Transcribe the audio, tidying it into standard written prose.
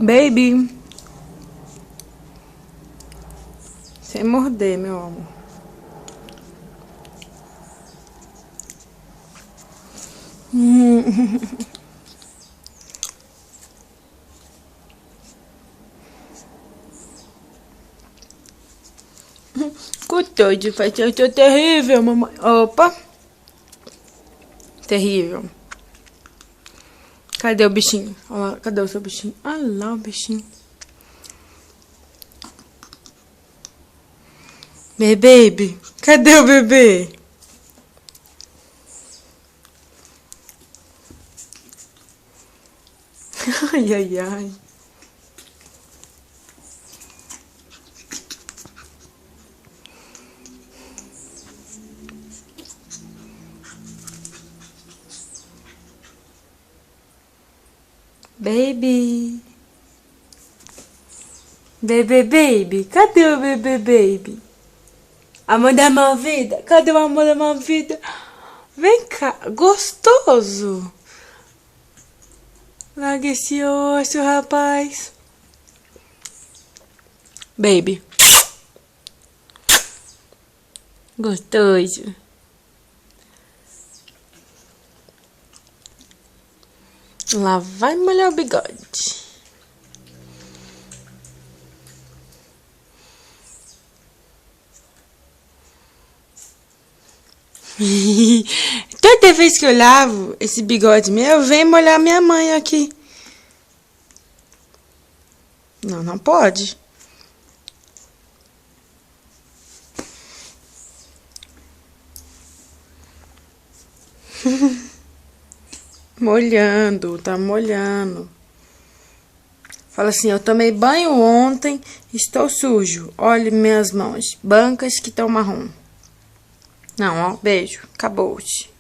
Baby. Sem morder, meu amor. Cuidado de fazer isso terrível, mamãe. Opa. Terrível. Cadê o bichinho? Olha lá, cadê o seu bichinho? Olha lá o bichinho. Baby, cadê o bebê? Ai, ai, ai. Baby. Baby. Cadê o baby? Amor da minha vida. Cadê o amor da minha vida? Vem cá. Gostoso. Larga esse osso, rapaz. Baby. Gostoso. Lá vai molhar o bigode. Toda vez que eu lavo esse bigode meu, vem molhar minha mãe aqui. Não, não pode. Molhando, tá molhando. Fala assim, eu tomei banho ontem, estou sujo. Olhe minhas mãos, brancas que estão marrom. Não, ó, beijo, acabou-se.